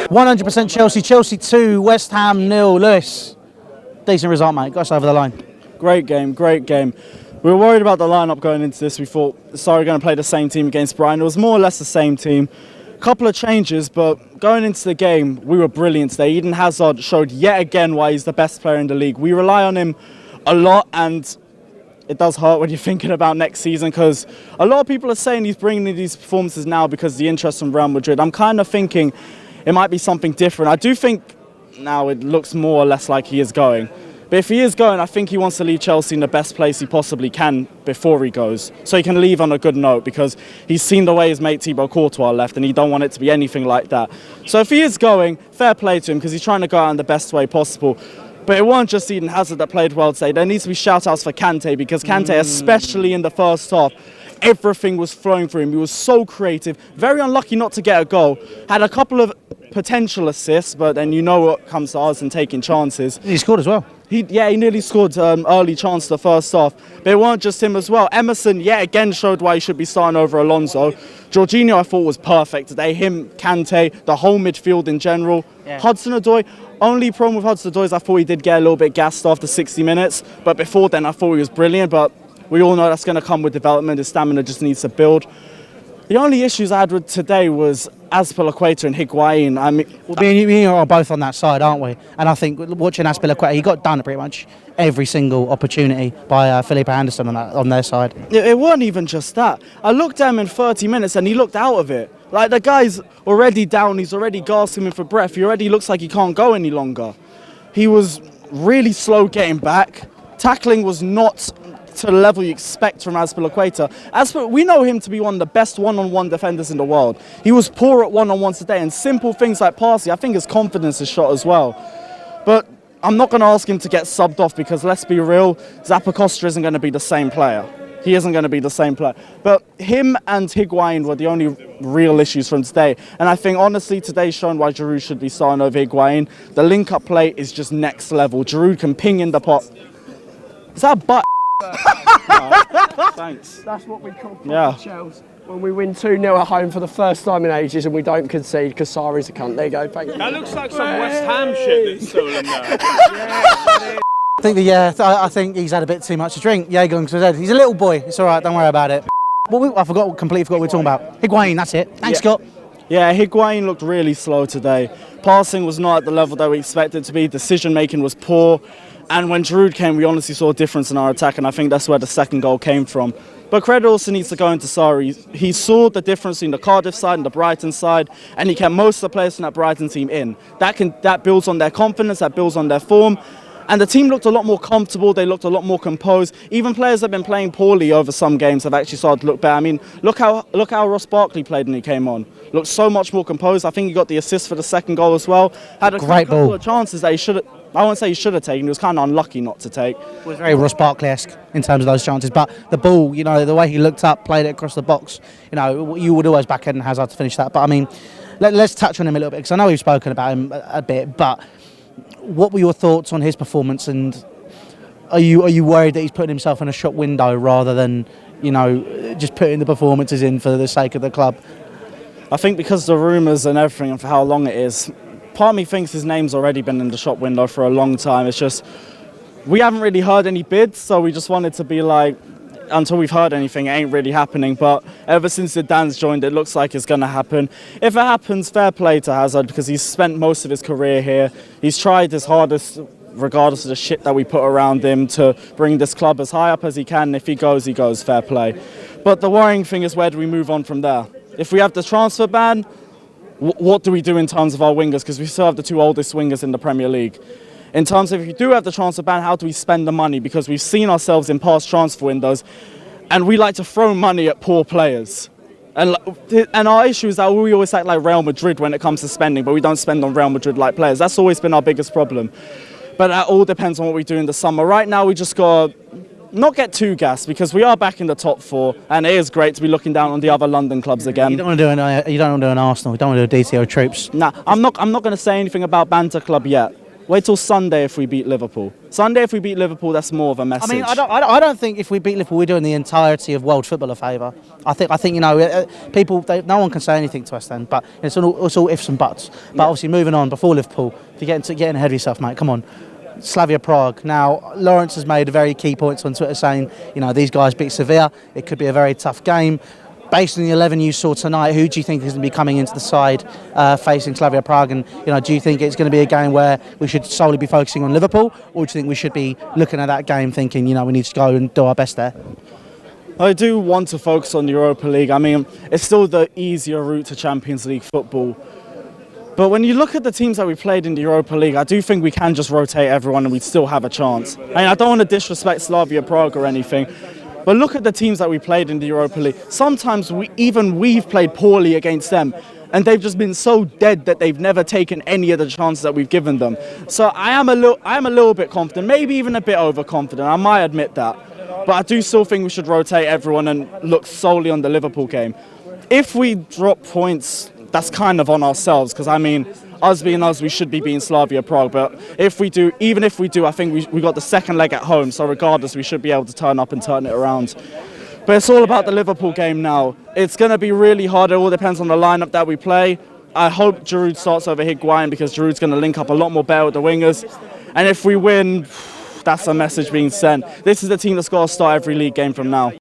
100% Chelsea. Chelsea 2, West Ham 0. Lewis, decent result, mate. Got us over the line. Great game, great game. We were worried about the lineup going into this. We thought Sarri were going to play the same team against Brighton. It was more or less the same team. Couple of changes, but going into the game, we were brilliant today. Eden Hazard showed yet again why he's the best player in the league. We rely on him a lot, and it does hurt when you're thinking about next season, because a lot of people are saying he's bringing in these performances now because of the interest from Real Madrid. I'm kind of thinking it might be something different. I do think now it looks more or less like he is going. But if he is going, I think he wants to leave Chelsea in the best place he possibly can before he goes, so he can leave on a good note, because he's seen the way his mate Thibaut Courtois left and he don't want it to be anything like that. So if he is going, fair play to him, because he's trying to go out in the best way possible. But it wasn't just Eden Hazard that played well today. There needs to be shout-outs for Kante, because Kante, especially in the first half, everything was flowing through him. He was so creative, very unlucky not to get a goal. Had a couple of potential assists, but then you know what comes to us and taking chances. He scored as well. He nearly scored early chance the first half. But it weren't just him as well. Emerson, yet again, showed why he should be starting over Alonso. Jorginho, I thought, was perfect today. Him, Kante, the whole midfield in general. Yeah. Hudson-Odoi, only problem with Hudson-Odoi is I thought he did get a little bit gassed after 60 minutes. But before then, I thought he was brilliant. But we all know that's going to come with development. His stamina just needs to build. The only issues I had with today was Azpilicueta and Higuain. I mean, me and you are both on that side, aren't we? And I think watching Azpilicueta, he got done pretty much every single opportunity by Felipe Anderson on their side. It wasn't even just that. I looked at him in 30 minutes and he looked out of it. Like, the guy's already down, he's already gasping for breath. He already looks like he can't go any longer. He was really slow getting back. Tackling was not to the level you expect from Azpilicueta. We know him to be one of the best one-on-one defenders in the world. He was poor at one-on-ones today, and simple things like passing, I think his confidence is shot as well. But I'm not going to ask him to get subbed off, because let's be real, Zappacosta isn't going to be the same player. He isn't going to be the same player. But him and Higuain were the only real issues from today. And I think, honestly, today's shown why Giroud should be starting over Higuain. The link-up play is just next level. Giroud can ping in the pot. Is that a butt? No, thanks. That's what we call Chelsea. When we win 2-0 at home for the first time in ages and we don't concede because Sarri's a cunt. There you go, thank you. That looks like some West Ham shit that's stolen there. I think he's had a bit too much to drink. Yeah, he's a little boy. It's all right, don't worry about it. I completely forgot what we were talking about. Higuain, that's it. Thanks, Scott. Yeah, Higuain looked really slow today. Passing was not at the level that we expected it to be. Decision-making was poor. And when Giroud came, we honestly saw a difference in our attack, and I think that's where the second goal came from. But credit also needs to go into Sarri. He saw the difference between the Cardiff side and the Brighton side, and he kept most of the players from that Brighton team in. That builds on their confidence, that builds on their form. And the team looked a lot more comfortable, they looked a lot more composed. Even players that have been playing poorly over some games have actually started to look better. I mean, look how Ross Barkley played when he came on. Looked so much more composed. I think he got the assist for the second goal as well. Had a couple of chances that he should have, I won't say he should have taken, he was kind of unlucky not to take. It was very Ross Barkley-esque in terms of those chances, but the ball, the way he looked up, played it across the box, you would always back Eden Hazard to finish that. But I mean, let's touch on him a little bit, because I know we've spoken about him a bit, but what were your thoughts on his performance, and are you worried that he's putting himself in a shop window rather than, just putting the performances in for the sake of the club? I think because of the rumours and everything and for how long it is, part of me thinks his name's already been in the shop window for a long time. It's just, we haven't really heard any bids, so we just wanted to be like, until we've heard anything, it ain't really happening. But ever since Zidane's joined, it looks like it's going to happen. If it happens, fair play to Hazard, because he's spent most of his career here. He's tried his hardest, regardless of the shit that we put around him, to bring this club as high up as he can. If he goes, fair play. But the worrying thing is, where do we move on from there? If we have the transfer ban, what do we do in terms of our wingers? Because we still have the two oldest wingers in the Premier League. In terms of if you do have the transfer ban, how do we spend the money? Because we've seen ourselves in past transfer windows, and we like to throw money at poor players. And our issue is that we always act like Real Madrid when it comes to spending, but we don't spend on Real Madrid-like players. That's always been our biggest problem. But that all depends on what we do in the summer. Right now, we just got to not get too gassed, because we are back in the top four, and it is great to be looking down on the other London clubs again. You don't want to do an Arsenal. You don't want to do an DTO Troops. Nah, I'm not going to say anything about Banter Club yet. Wait till Sunday if we beat Liverpool. Sunday if we beat Liverpool, that's more of a message. I mean, I don't think if we beat Liverpool, we're doing the entirety of world football a favour. I think you know, no one can say anything to us then. But it's all ifs and buts. But obviously, moving on before Liverpool, if you're getting ahead of yourself, mate, come on. Slavia Prague. Now, Lawrence has made a very key points on Twitter saying, you know, these guys beat Sevilla. It could be a very tough game. Based on the 11 you saw tonight, who do you think is going to be coming into the side facing Slavia Prague? And you know, do you think it's going to be a game where we should solely be focusing on Liverpool, or do you think we should be looking at that game thinking, you know, we need to go and do our best there? I do want to focus on the Europa League. I mean, it's still the easier route to Champions League football. But when you look at the teams that we played in the Europa League, I do think we can just rotate everyone and we'd still have a chance. I mean, I don't want to disrespect Slavia Prague or anything, but look at the teams that we played in the Europa League. Sometimes we've played poorly against them, and they've just been so dead that they've never taken any of the chances that we've given them. So I am a little bit confident, maybe even a bit overconfident. I might admit that, but I do still think we should rotate everyone and look solely on the Liverpool game. If we drop points, that's kind of on ourselves, because I mean, us being us, we should be beating Slavia Prague. But even if we do, I think we got the second leg at home. So regardless, we should be able to turn up and turn it around. But it's all about the Liverpool game now. It's going to be really hard. It all depends on the lineup that we play. I hope Giroud starts over Higuain, because Giroud's going to link up a lot more better with the wingers. And if we win, that's a message being sent. This is the team that's got to start every league game from now.